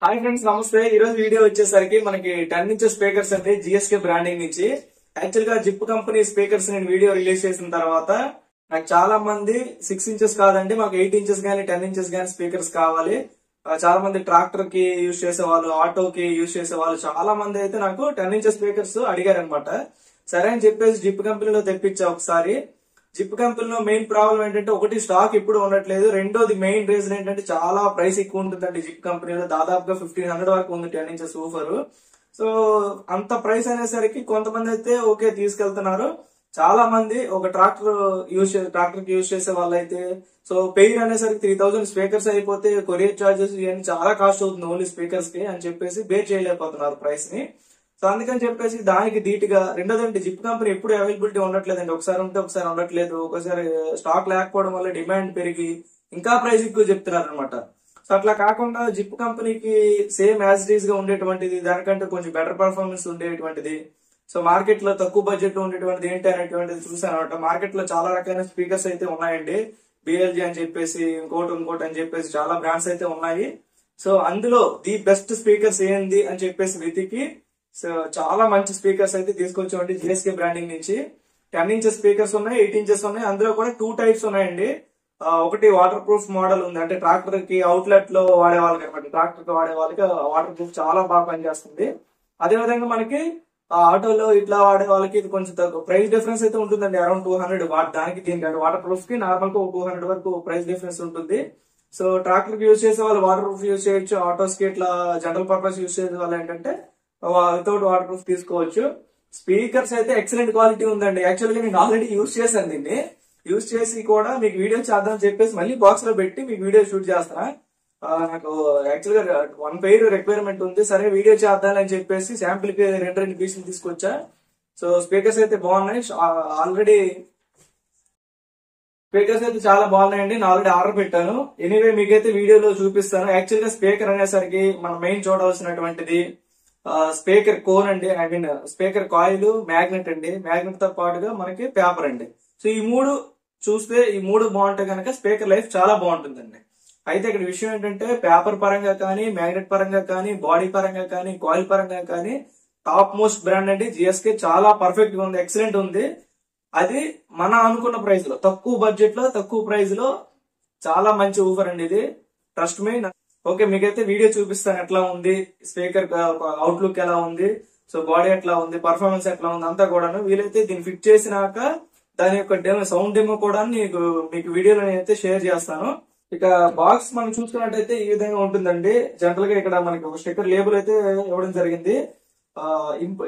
Hi friends, నమస్తే. ఈ రోజు వీడియో వచ్చేసరికి మనకి 10 ఇంచెస్ స్పీకర్స్ అంటే జిఎస్కే బ్రాండింగ్ నుంచి. యాక్చువల్ గా జిప్ కంపెనీ స్పీకర్స్ నేను వీడియో రిలీజ్ చేసిన తర్వాత నాకు చాలా మంది 6 ఇంచెస్ కాదండి, మాకు 8 ఇంచెస్ గానీ 10 ఇంచెస్ గానీ స్పీకర్స్ కావాలి. చాలా మంది ట్రాక్టర్ కి యూజ్ చేసే వాళ్ళు, ఆటోకి యూజ్ చేసే వాళ్ళు చాలా మంది అయితే నాకు 10 ఇంచెస్ స్పీకర్స్ అడిగారు అనమాట. సరే అని చెప్పేసి జిప్ కంపెనీలో తెప్పించా ఒకసారి. జిప్ కంపెనీలో మెయిన్ ప్రాబ్లం ఏంటంటే, ఒకటి స్టాక్ ఇప్పుడు ఉండట్లేదు, రెండోది మెయిన్ రీజన్ ఏంటంటే చాలా ప్రైస్ ఎక్కువ ఉంటుందండి. జిప్ కంపెనీలో దాదాపుగా 1500 వరకు ఉంది 10 ఇంచెస్ ఊఫర్. సో అంత ప్రైస్ అనేసరికి కొంతమంది అయితే ఓకే తీసుకెళ్తున్నారు. చాలా మంది ఒక ట్రాక్టర్ కి యూజ్ చేసే వాళ్ళైతే సో పెయిర్ అనేసరికి 3000 స్పీకర్స్ అయిపోతే కొరియర్ చార్జెస్ ఇవన్నీ చాలా కాస్ట్ అవుతుంది ఓన్లీ స్పీకర్స్ కి అని చెప్పేసి బేర్ చేయలేకపోతున్నారు ప్రైస్ ని. సో అందుకని చెప్పేసి దానికి ధీటుగా రెండోదంటే జిప్ కంపెనీ ఎప్పుడు అవైలబిలిటీ ఉండట్లేదండి. ఒకసారి ఉంటే ఒకసారి ఉండట్లేదు, ఒకసారి స్టాక్ లేకపోవడం వల్ల డిమాండ్ పెరిగి ఇంకా ప్రైస్ ఎక్కువ చెప్తున్నారు అనమాట. సో అట్లా కాకుండా జిప్ కంపెనీకి సేమ్ యాజ్ ఇట్ ఈస్ గా ఉండేటువంటిది, దానికంటే కొంచెం బెటర్ పర్ఫార్మెన్స్ ఉండేటువంటిది, సో మార్కెట్ లో తక్కువ బడ్జెట్ లో ఉండేటువంటిది ఏంటి అనేటువంటిది చూసాను అనమాట. మార్కెట్ లో చాలా రకాల స్పీకర్స్ అయితే ఉన్నాయండి. బిఎల్జీ అని చెప్పేసి ఇంకోటి అని చెప్పేసి చాలా బ్రాండ్స్ అయితే ఉన్నాయి. సో అందులో ది బెస్ట్ స్పీకర్స్ ఏంది అని చెప్పేసి వెతికి సో చాలా మంచి స్పీకర్స్ అయితే తీసుకొచ్చామండి జిఎస్కే బ్రాండింగ్ నుంచి. 10 ఇంచెస్ స్పీకర్స్ ఉన్నాయి, 8 ఇంచెస్ ఉన్నాయి. అందులో కూడా 2 టైప్స్ ఉన్నాయండి. ఒకటి వాటర్ ప్రూఫ్ మోడల్ ఉంది, అంటే ట్రాక్టర్ కి అవుట్లెట్ లో వాడే వాళ్ళకి అనమాట. ట్రాక్టర్ కి వాడే వాళ్ళకి వాటర్ ప్రూఫ్ చాలా బాగా పనిచేస్తుంది. అదే విధంగా మనకి ఆటోలో ఇట్లా వాడే వాళ్ళకి ఇది కొంచెం తక్కువ ప్రైస్ డిఫరెన్స్ అయితే ఉంటుందండి. అరౌండ్ 200 దానికి దీనికి వాటర్ ప్రూఫ్ కి నార్మల్ గా 200 వరకు ప్రైస్ డిఫరెన్స్ ఉంటుంది. సో ట్రాక్టర్ కి యూజ్ చేసే వాళ్ళు వాటర్ ప్రూఫ్ యూజ్ చేయొచ్చు, ఆటోస్ కి ఇట్లా జనరల్ పర్పస్ యూజ్ చేసే వాళ్ళు ఏంటంటే వితౌట్ వాటర్ ప్రూఫ్ తీసుకోవచ్చు. స్పీకర్స్ అయితే ఎక్సలెంట్ క్వాలిటీ ఉందండి. యాక్చువల్ గా నేను ఆల్రెడీ యూజ్ చేశాను దీన్ని. యూజ్ చేసి కూడా మీకు వీడియో చేద్దాం చెప్పేసి మళ్ళీ బాక్స్ లో పెట్టి మీకు వీడియో షూట్ చేస్తాను. నాకు యాక్చువల్ గా 1 పెయిర్ రిక్వైర్మెంట్ ఉంది. సరే వీడియో చేద్దామని చెప్పేసి శాంపిల్ కి 2 పీసులు తీసుకొచ్చా. సో స్పీకర్స్ అయితే బాగున్నాయి. ఆల్రెడీ స్పీకర్స్ అయితే చాలా బాగున్నాయండి. నేను ఆల్రెడీ ఆర్డర్ పెట్టాను. ఎనీవే మీకైతే వీడియోలో చూపిస్తాను. యాక్చువల్ గా స్పీకర్ అనేసరికి మనం మెయిన్ చూడవలసినటువంటిది స్పీకర్ కోన్ అండి, I mean speaker coil, magnet అండి. మ్యాగ్నెట్ తో పాటుగా మనకి పేపర్ అండి. సో ఈ మూడు చూస్తే ఈ మూడు బాగుంటే కనుక స్పీకర్ లైఫ్ చాలా బాగుంటుందండి. అయితే ఇక్కడ విషయం ఏంటంటే పేపర్ పరంగా కానీ, మ్యాగ్నెట్ పరంగా కానీ, బాడీ పరంగా కానీ, కాయిల్ పరంగా కానీ టాప్ మోస్ట్ బ్రాండ్ అండి జిఎస్కే. చాలా పర్ఫెక్ట్ గా ఉంది, ఎక్సలెంట్ ఉంది. అది మన అనుకున్న ప్రైస్ లో, తక్కువ బడ్జెట్ లో తక్కువ ప్రైస్ లో చాలా మంచి ఊఫర్ అండి ఇది. Trust me. ఓకే, మీకైతే వీడియో చూపిస్తాను ఎట్లా ఉంది, స్పీకర్ అవుట్లుక్ ఎలా ఉంది, సో బాడీ ఎట్లా ఉంది, పర్ఫార్మెన్స్ ఎట్లా ఉంది అంతా కూడాను. వీలైతే దీన్ని ఫిట్ చేసినాక దాని యొక్క సౌండ్ డెమో కూడా మీకు వీడియోలో నేనైతే షేర్ చేస్తాను. ఇక బాక్స్ మనం చూసుకున్నట్టయితే ఈ విధంగా ఉంటుందండి. జనరల్ గా ఇక్కడ మనకి ఒక స్టిక్కర్ లేబుల్ అయితే ఇవ్వడం జరిగింది.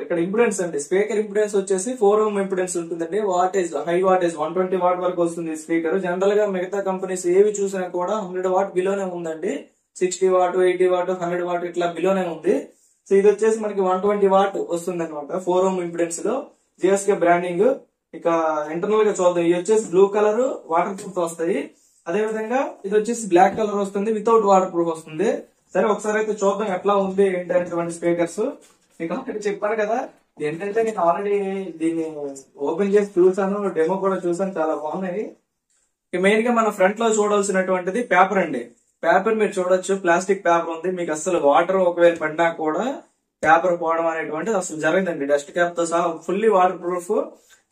ఇక్కడ ఇంపిడెన్స్ అండి, స్పీకర్ ఇంపిడెన్స్ వచ్చేసి 4 ohm ఇంపిడెన్స్ ఉంటుందండి. వాటేజ్ హై వాటేజ్ 120 వాట్ వరకు వస్తుంది స్పీకర్. జనరల్ గా మిగతా కంపెనీస్ ఏవి చూసినా కూడా 100 వాట్ బిలోనే ఉందండి. 60 వాట్, 80 వాట్, 100 వాట్ ఇట్లా బిలోనే ఉంది. సో ఇది వచ్చేసి మనకి 120 వాట్ వస్తుంది అనమాట 4 ohm ఇంపిడెన్స్ లో జిఎస్కే బ్రాండింగ్. ఇక ఇంటర్నల్ గా చూద్దాం. ఇది వచ్చేసి బ్లూ కలర్ వాటర్ ప్రూఫ్ వస్తాయి. అదే విధంగా ఇది వచ్చేసి బ్లాక్ కలర్ వస్తుంది, వితౌట్ వాటర్ ప్రూఫ్ వస్తుంది. సరే ఒకసారి అయితే చూద్దాం ఎట్లా ఉంది ఏంటి అనేటువంటి స్పీకర్స్. మీకు ఆల్రెడీ చెప్పాను కదా, ఏంటంటే నేను ఆల్రెడీ దీన్ని ఓపెన్ చేసి చూసాను, డెమో కూడా చూసాను, చాలా బాగున్నాయి. మెయిన్ గా మన ఫ్రంట్ లో చూడాల్సినటువంటిది పేపర్ అండి. పేపర్ మీరు చూడొచ్చు, ప్లాస్టిక్ పేపర్ ఉంది. మీకు అసలు వాటర్ ఒకవేళ పడినా కూడా పేపర్ పోవడం అనేటువంటిది అసలు జరగదండి. డస్ట్ క్యాప్ తో సహా ఫుల్లీ వాటర్ ప్రూఫ్.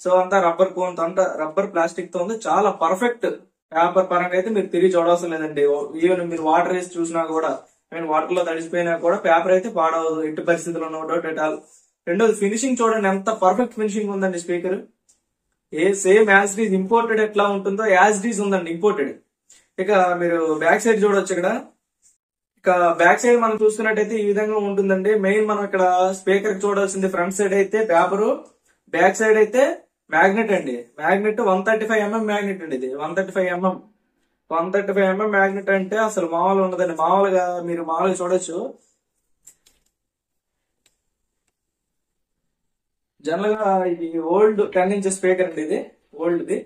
సో అంతా రబ్బర్ కోన్ తో, అంతా రబ్బర్ ప్లాస్టిక్ తో ఉంది. చాలా పర్ఫెక్ట్. పేపర్ పరంగా అయితే మీరు తిరిగి చూడవలసిన లేదండి. ఈవెన్ మీరు వాటర్ వేసి చూసినా కూడా, వాటర్ లో తడిసిపోయినా కూడా పేపర్ అయితే పాడవదు ఎట్టి పరిస్థితుల్లో, నో డౌట్ ఎట్ ఆల్. రెండోది ఫినిషింగ్ చూడండి, ఎంత పర్ఫెక్ట్ ఫినిషింగ్ ఉందండి speaker. Same as these imported ఎట్లా ఉంటుందో యాజ్ డీజ్ ఉందండి ఇంపోర్టెడ్. ఇక మీరు బ్యాక్ సైడ్ చూడొచ్చు. ఇక బ్యాక్ సైడ్ మనం చూసుకున్నట్టయితే ఈ విధంగా ఉంటుందండి. మెయిన్ మనం ఇక్కడ స్పీకర్ చూడాల్సింది ఫ్రంట్ సైడ్ అయితే పేపరు, బ్యాక్ సైడ్ అయితే మ్యాగ్నెట్ అండి. మ్యాగ్నెట్ 135mm మ్యాగ్నెట్ అండి. ఇది 135mm మ్యాగ్నెట్ అంటే అసలు మామూలు ఉండదండి. మీరు మామూలుగా చూడొచ్చు. జనరల్ గా ఇది ఓల్డ్ 10 ఇంచెస్ స్పీకర్ అండి. ఇది ఓల్డ్ ది.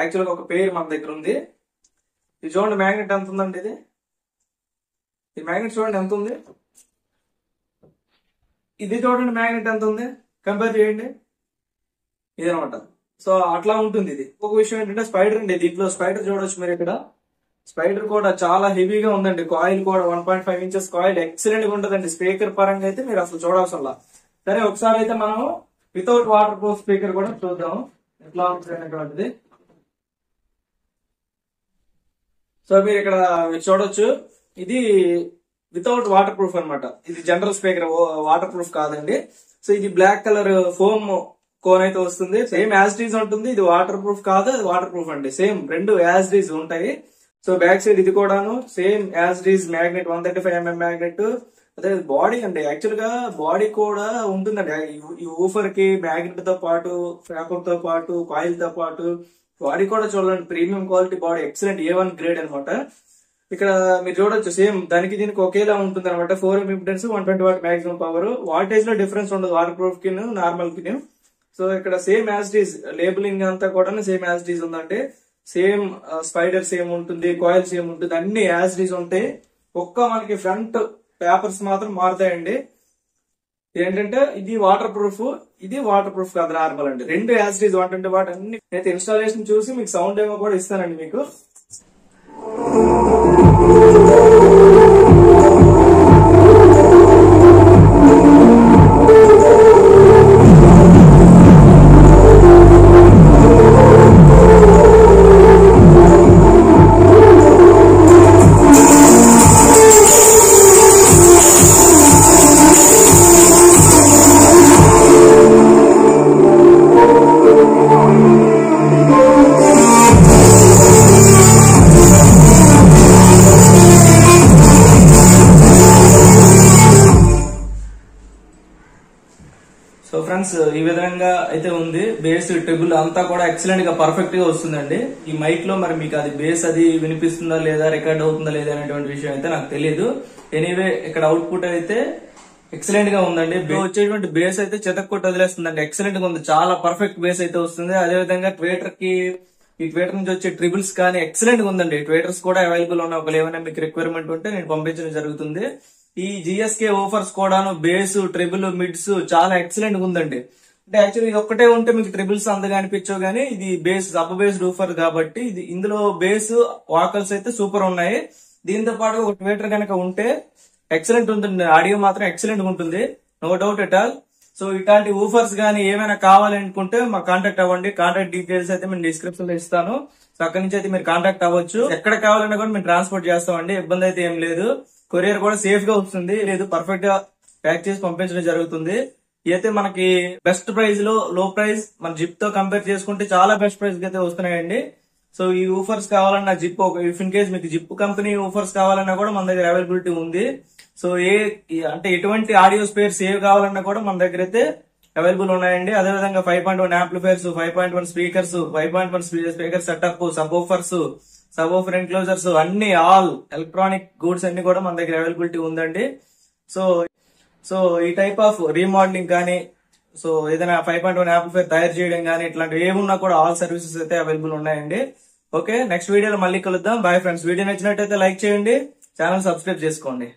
యాక్చువల్ గా ఒక పేరు మన దగ్గర ఉంది. ఇది చూడండి మ్యాగ్నెట్ ఎంత ఉందండి. ఈ మ్యాగ్నెట్ చూడండి ఎంత ఉంది. ఇది చూడండి మ్యాగ్నెట్ ఎంత ఉంది, కంపేర్ చేయండి. ఇదనమాట. సో అట్లా ఉంటుంది ఇది. ఒక విషయం ఏంటంటే స్పైడర్ అండి. దీంట్లో స్పైడర్ చూడొచ్చు మీరు ఇక్కడ. స్పైడర్ కూడా చాలా హెవీగా ఉందండి. కాయిల్ కూడా 1.5 ఇంచెస్ కాయిల్ ఎక్సలెంట్ గా ఉంటదండి. స్పీకర్ పరంగా అయితే మీరు అసలు చూడాల్సిన. సరే ఒకసారి అయితే మనం వితౌట్ వాటర్ ప్రూఫ్ స్పీకర్ కూడా చూద్దాం ఎట్లా ఉంటుంది. సో మీరు ఇక్కడ చూడొచ్చు, ఇది వితౌట్ వాటర్ ప్రూఫ్ అనమాట. ఇది జనరల్ స్పీకర్, వాటర్ ప్రూఫ్ కాదండి. సో ఇది బ్లాక్ కలర్ ఫోమ్ కోన్ అయితే వస్తుంది. సేమ్ యాజ్ డీజ్ ఉంటుంది. ఇది వాటర్ ప్రూఫ్ కాదు, అది వాటర్ ప్రూఫ్ అండి. సేమ్ రెండు యాజ్ డీజ్ ఉంటాయి. సో బ్యాక్ సైడ్ ఇది కూడాను same as these magnet, 135mm magnet. అదే బాడీ అండి, యాక్చువల్ గా బాడీ కూడా ఉంటుందండి. ఈ ఊఫర్ కి మ్యాగ్నెట్ తో పాటు, ఫ్రాపర్ తో పాటు, కాయిల్ తో పాటు బాడీ కూడా చూడండి, premium quality body, excellent A1 grade అనమాట. ఇక్కడ మీరు చూడొచ్చు సేమ్ దానికి దీనికి ఒకేలా ఉంటుంది అనమాట. 4M impedance, 120 what maximum power. Wattage లో డిఫరెన్స్ ఉండదు వాటర్ ప్రూఫ్ కి నార్మల్ కి. సో ఇక్కడ సేమ్ యాజ్ డీజ్ లేబులింగ్ అంతా కూడా సేమ్ యాజ్ డీజ్ ఉందంటే, సేమ్ స్పైడర్ సేమ్ ఉంటుంది, కాయిల్ సేమ్ ఉంటుంది, అన్ని యాజ్ డీజ్ ఉంటాయి. ఒక్క మనకి ఫ్రంట్ పేపర్స్ మాత్రం మారుతాయండి. ఏంటంటే ఇది వాటర్ ప్రూఫ్, ఇది వాటర్ ప్రూఫ్ కాదు, నార్మల్ అండి. రెండు యాజ్ డీజ్ 120 వాట్ అన్ని. అయితే ఇన్స్టాలేషన్ చూసి మీకు సౌండ్ ఏమో కూడా ఇస్తానండి మీకు. సో ఫ్రెండ్స్ ఈ విధంగా అయితే ఉంది. బేస్ ట్రిబుల్ అంతా కూడా ఎక్సలెంట్ గా పర్ఫెక్ట్ గా వస్తుందండి. ఈ మైక్ లో మరి మీకు అది బేస్ అది వినిపిస్తుందా లేదా, రికార్డ్ అవుతుందా లేదా అనేటువంటి విషయం అయితే నాకు తెలియదు. ఎనీవే ఇక్కడ అవుట్పుట్ అయితే ఎక్సలెంట్ గా ఉందండి. వచ్చేటువంటి బేస్ అయితే చెతక్కొట్టి వదిలేస్తుందండి. ఎక్సలెంట్ గా ఉంది, చాలా పర్ఫెక్ట్ బేస్ అయితే వస్తుంది. అదే విధంగా ట్వేటర్ కి, ఈ ట్వేటర్ నుంచి వచ్చే ట్రిబుల్స్ కానీ ఎక్సలెంట్ గా ఉందండి. ట్వేటర్స్ కూడా అవైలబుల్ ఉన్నాయి. ఒకవేళ ఏమైనా మీకు రిక్వైర్మెంట్ ఉంటే నేను పంపించడం జరుగుతుంది. ఈ GSK ఓఫర్స్ కూడాను బేస్, ట్రిబుల్, మిడ్స్ చాలా ఎక్సలెంట్ గా ఉందండి. అంటే యాక్చువల్లీ ఇది ఒక్కటే ఉంటే మీకు ట్రిబుల్స్ అంతగా అనిపించవు, కానీ ఇది బేస్ సబ్ బేస్డ్ ఊఫర్ కాబట్టి ఇది ఇందులో బేస్ వాకల్స్ అయితే సూపర్ ఉన్నాయి. దీంతో పాటు ఒక ట్వేటర్ కనుక ఉంటే ఎక్సలెంట్ ఉంటుంది. ఆడియో మాత్రం ఎక్సలెంట్ ఉంటుంది, no doubt at all. So ఇట్లాంటి ఊఫర్స్ గానీ ఏమైనా కావాలనుకుంటే మా కాంటాక్ట్ అవ్వండి. కాంటాక్ట్ డీటెయిల్స్ అయితే నేను డిస్క్రిప్షన్ లో ఇస్తాను. సో అక్కడి నుంచి అయితే మీరు కాంటాక్ట్ అవ్వచ్చు. ఎక్కడ కావాలన్నా కూడా మేము ట్రాన్స్పోర్ట్ చేస్తామండి, ఇబ్బంది అయితే ఏం లేదు. కొరియర్ కూడా సేఫ్ గా వస్తుంది, లేదు పర్ఫెక్ట్ గా ప్యాక్ చేసి పంపించడం జరుగుతుంది. అయితే మనకి బెస్ట్ ప్రైస్ లో, లో ప్రైస్ మన జిప్ తో కంపేర్ చేసుకుంటే చాలా బెస్ట్ ప్రైస్ అయితే వస్తున్నాయండి. సో ఈ ఊఫర్స్ కావాలన్నా జిప్, ఇఫ్ ఇన్ కేస్ మీకు జిప్ కంపెనీ ఊఫర్స్ కావాలన్నా కూడా మన దగ్గర అవైలబిలిటీ ఉంది. సో అంటే ఎటువంటి ఆడియో స్పేర్స్ ఏవి కావాలన్నా కూడా మన దగ్గర అయితే అవైలబుల్ ఉన్నాయండి. అదేవిధంగా 5.1 amplifiers, 5.1 speakers, 5.1 speaker setup, subwoofers, subwoofer enclosures, అన్ని ఆల్ ఎలక్ట్రానిక్ గూడ్స్ అన్ని కూడా మన దగ్గర అవైలబిలిటీ ఉందండి. సో ఈ టైప్ ఆఫ్ రీమోడలింగ్ కానీ, సో ఏదైనా 5.1 యాంప్లిఫైర్ తయారు చేయడం కానీ ఇట్లాంటివి ఏమున్నా కూడా ఆల్ సర్వీసెస్ అయితే అవైలబుల్ ఉన్నాయండి. ఓకే, నెక్స్ట్ వీడియోలో మళ్ళీ కలుద్దాం. Bye friends. వీడియో నచ్చినట్టయితే లైక్ చేయండి, ఛానల్ సబ్స్క్రైబ్ చేసుకోండి.